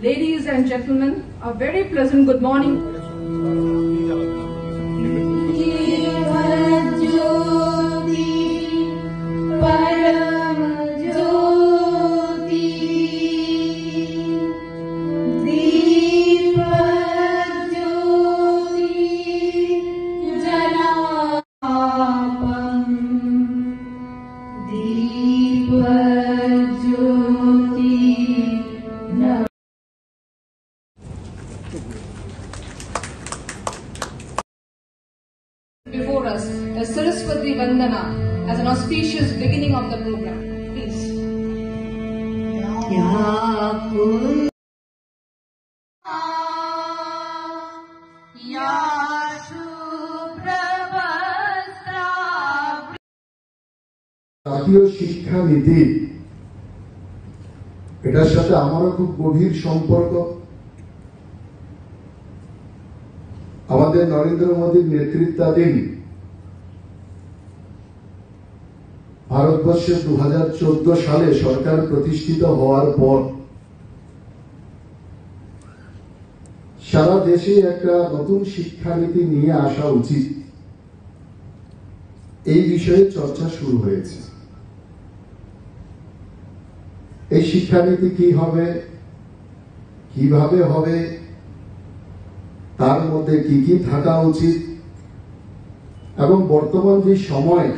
Ladies and gentlemen, a very pleasant good morning. Before us, a Saraswati Vandana as an auspicious beginning of the program. Please. জাতীয় শিক্ষা নীতি এটার সাথে আমারও খুব গভীর সম্পর্ক। আমাদের নরেন্দ্র মোদীর নেতৃত্বাধীন ভারতবর্ষে 2014 সালে সরকার প্রতিষ্ঠিত হওয়ার পর সারা দেশে একটা নতুন শিক্ষানীতি নিয়ে আসা উচিত, এই বিষয়ে চর্চা শুরু হয়েছে। এই শিক্ষানীতি কি হবে, কিভাবে হবে, তার মধ্যে কি কি থাকা উচিত এবং বর্তমান যে সময়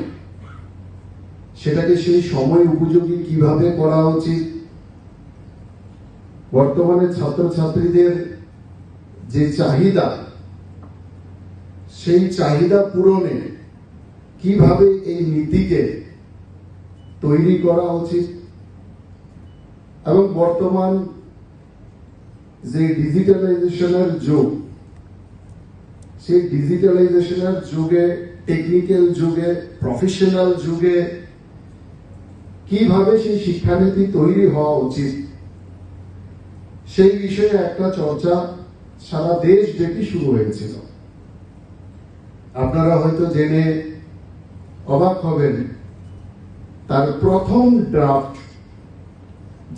সেটাকে সেই সময় উপযোগী কিভাবে করা উচিত, বর্তমানে ছাত্রছাত্রীদের যে চাহিদা সেই চাহিদা পূরণে কিভাবে এই নীতিকে তৈরি করা উচিত এবং বর্তমান যে ডিজিটালাইজেশনের যুগ, সেই ডিজিটালাইজেশনের যুগে, টেকনিক্যাল যুগে, প্রফেশনাল যুগে কিভাবে সেই শিক্ষানীতি তৈরি হওয়া উচিত সেই বিষয়ে একটা চর্চা সারা দেশ ব্যাপী শুরু হয়েছিল। আপনারা হয়তো জেনে অবাক হবেন, তার প্রথম ড্রাফট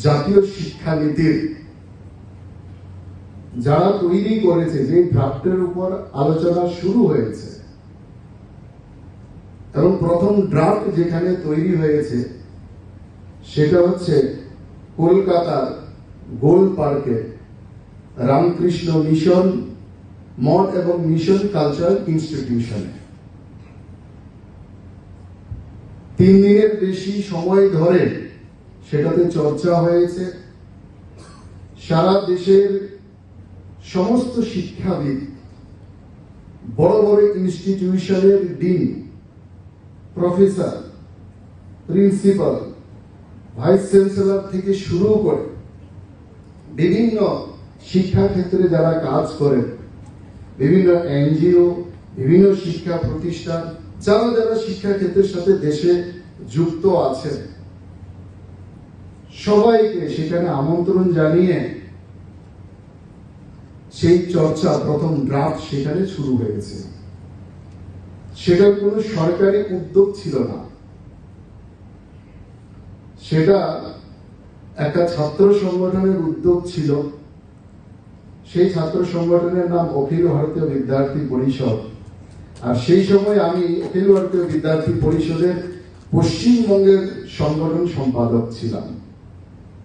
জাতীয় শিক্ষানীতির যারা তৈরি করেছে, যে ড্রাফটের উপর আলোচনা শুরু হয়েছে এবং প্রথম ড্রাফট যেখানে তৈরি হয়েছে সেটা হচ্ছে কলকাতার গোল পার্কে রামকৃষ্ণ মিশন মঠ এবং মিশন কালচারাল ইনস্টিটিউশনে 3 দিনের বেশি সময় ধরে সেটাতে চর্চা হয়েছে। সারা দেশের সমস্ত শিক্ষাবিদ, বড় বড় ইনস্টিটিউশনের dean, professor, principal, vice chancellor থেকে শুরু করে বিভিন্ন শিক্ষা ক্ষেত্রে যারা কাজ করেন, বিভিন্ন এনজিও, বিভিন্ন শিক্ষা প্রতিষ্ঠান, যারা যারা শিক্ষা ক্ষেত্রের সাথে দেশে যুক্ত আছেন, সবাইকে সেখানে আমন্ত্রণ জানিয়ে সেই চর্চা, প্রথম ড্রাফট সেখানে শুরু হয়েছে। সেটা কোনো সরকারি উদ্যোগ ছিল না, সেটা একটা ছাত্র সংগঠনের উদ্যোগ ছিল। সেই ছাত্র সংগঠনের নাম অখিল ভারতীয় বিদ্যার্থী পরিষদ। আর সেই সময় আমি অখিল ভারতীয় বিদ্যার্থী পরিষদের পশ্চিমবঙ্গের সংগঠন সম্পাদক ছিলাম,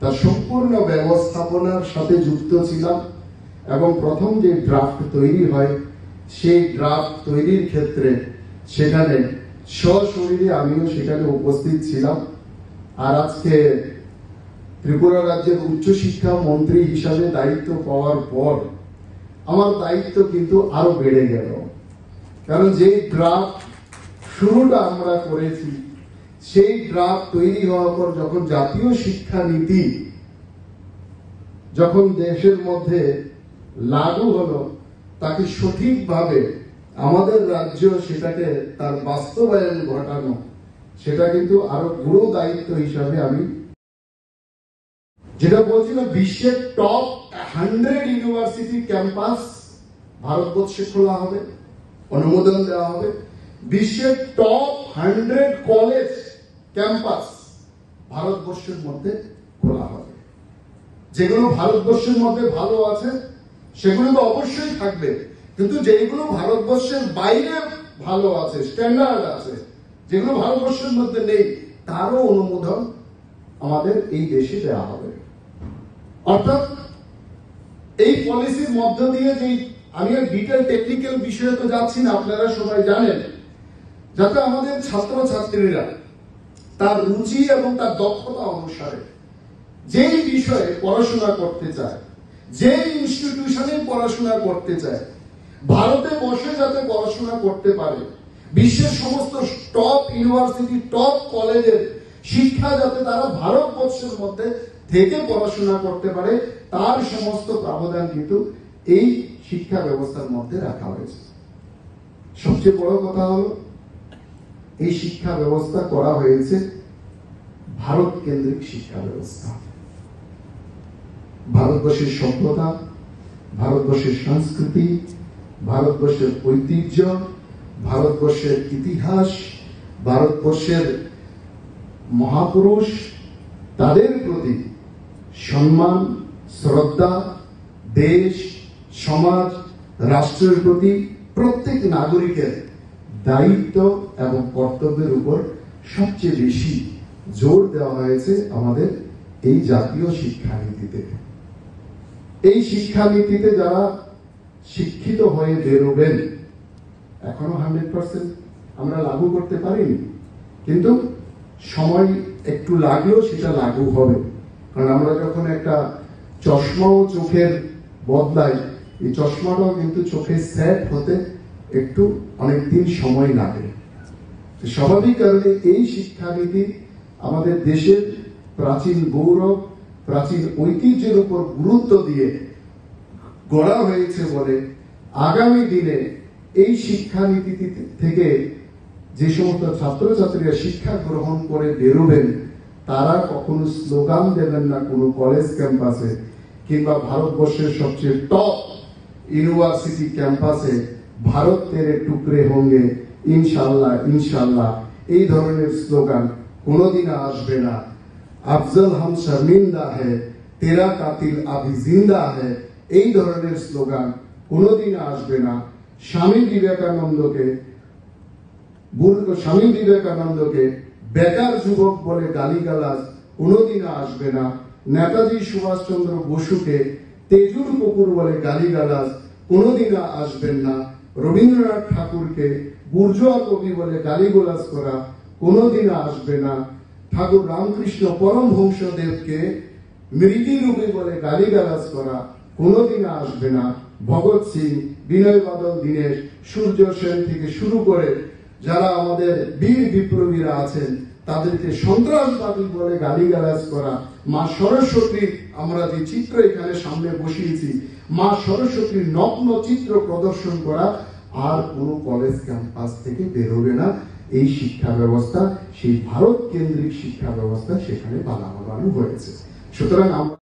তার সম্পূর্ণ ব্যবস্থাপনার সাথে যুক্ত ছিলাম এবং প্রথম যে ড্রাফট তৈরি হয় সেই ড্রাফট তৈরির ক্ষেত্রে সেখানে সশরীরে আমিও সেখানে উপস্থিত ছিলাম। আর আজকে ত্রিপুরা রাজ্যের উচ্চশিক্ষা মন্ত্রী হিসাবে দায়িত্ব পাওয়ার পর আমার দায়িত্ব কিন্তু আরো বেড়ে গেল, কারণ যে ড্রাফট শুরুটা আমরা করেছি সেই ড্রাফট তৈরি হওয়ার পর যখন জাতীয় শিক্ষা নীতি যখন দেশের মধ্যে লাগু হলো, তাকে সঠিকভাবে আমাদের রাজ্য সেটাকে তার বাস্তবায়ন ঘটানো, সেটা কিন্তু আরো গুরু দায়িত্ব হিসাবে আমি, যেটা বলছিলাম, বিশ্বের টপ 100 ইউনিভার্সিটি ক্যাম্পাস ভারতবর্ষে খোলা হবে, অনুমোদন দেওয়া হবে। বিশ্বের টপ 100 কলেজ ক্যাম্পাস ভারতবর্ষের মধ্যে খোলা হবে। যেগুলো ভারতবর্ষের মধ্যে ভালো আছে সেগুলো তো অবশ্যই থাকবে, কিন্তু যেগুলো ভারতবর্ষের বাইরে ভালো আছে, স্ট্যান্ডার্ড আছে, যেগুলো ভারতবর্ষের মধ্যে নেই, তারও অনুমোদন আমাদের এই দেশে দেওয়া হবে। অর্থাৎ এই পলিসির মধ্য দিয়ে যে, আমি ডিটেল টেকনিক্যাল বিষয়ে তো যাচ্ছি না, আপনারা সবাই জানেন, যাতে আমাদের ছাত্রছাত্রীরা তার রুচি এবং তার দক্ষতা অনুসারে যেই বিষয়ে পড়াশোনা করতে চায়, যে ইনস্টিটিউশনে পড়াশোনা করতে চায়, ভারতে বসে যাতে পড়াশোনা করতে পারে, বিশ্বের সমস্ত টপ ইউনিভার্সিটি, টপ কলেজের শিক্ষা যাতে তারা ভারতবর্ষের মধ্যে থেকে পড়াশোনা করতে পারে, তার সমস্ত প্রাবধান কিন্তু এই শিক্ষা ব্যবস্থার মধ্যে রাখা হয়েছে। সবচেয়ে বড় কথা হলো, এই শিক্ষা ব্যবস্থা করা হয়েছে ভারত কেন্দ্রিক শিক্ষা ব্যবস্থা। ভারতবর্ষের সভ্যতা, ভারতবর্ষের সংস্কৃতি, ভারতবর্ষের ঐতিহ্য, ভারতবর্ষের ইতিহাস, ভারতবর্ষের মহাপুরুষ, তাদের প্রতি সম্মান, শ্রদ্ধা, দেশ, সমাজ, রাষ্ট্রের প্রতি প্রত্যেক নাগরিকের দায়িত্ব এবং কর্তব্যের উপর সবচেয়ে বেশি জোর দেওয়া হয়েছে আমাদের এই জাতীয় শিক্ষানীতিতে। এই শিক্ষানীতিতে যারা শিক্ষিত হয়ে বেরোবেন, এখনো 100% আমরা লাগু করতে পারিনি, কিন্তু সময় একটু লাগলেও সেটা লাগু হবে। কারণ আমরা যখন একটা চশমাও চোখের বদলাই, এই চশমাটাও কিন্তু চোখে সেট হতে একটু অনেকদিন সময় লাগে। স্বাভাবিক কারণে এই শিক্ষানীতি আমাদের দেশের প্রাচীন গৌরব, প্রাচীন ঐতিহ্যের উপর গুরুত্ব দিয়ে গড়া হয়েছে বলে আগামী দিনে এই শিক্ষানীতি থেকে যে সমস্ত ছাত্রছাত্রীরা শিক্ষা গ্রহণ করে বেরোবেন, তারা কখনো স্লোগান দেবেন না কোনো কলেজ ক্যাম্পাসে কিংবা ভারতবর্ষের সবচেয়ে টপ ইউনিভার্সিটি ক্যাম্পাসে ভারত তেরে টুকরে হোঙ্গে ইনশাল্লাহ ইনশাল্লাহ, এই ধরনের স্লোগান কোনোদিন আসবে না। আফজল হাম শর্মিন্দা হ্যায়, তেরা কাতিল আভি জিন্দা হ্যায়, এই ধরনের স্লোগান কোনোদিন আসবে না। স্বামী বিবেকানন্দকে বেকার যুবক বলে গালিগালাজ কোনোদিন আসবে না। নেতাজি সুভাষচন্দ্র বসুকে তেজুর কুকুর বলে গালিগালাজ কোনোদিন আসবেন না। রবীন্দ্রনাথ ঠাকুরকে বুর্জোয়া কবি বলে গালিগালাজ করা কোনোদিন আসবে না। ঠাকুর রামকৃষ্ণ পরমহংসদেবকে মৃগী রূপী বলে গালিগালাজ করা কোনোদিন আসবে না। ভগৎ সিং, বিনয় বাদল দীনেশ, সূর্য সেন থেকে শুরু করে যারা আমাদের বীর বিপ্লবীরা আছেন, তাদেরকে সন্ত্রাসবাদী বলে গালিগালাজ করা, মা সরস্বতীর আমরা যে চিত্র এখানে সামনে বসিয়েছি, মা সরস্বতীর নগ্ন চিত্র প্রদর্শন করা আর কোনো কলেজ ক্যাম্পাস থেকে বেরোবে না। এই শিক্ষা ব্যবস্থা, সেই ভারত কেন্দ্রিক শিক্ষা ব্যবস্থা সেখানে বানানো হয়েছে। সুতরাং আমরা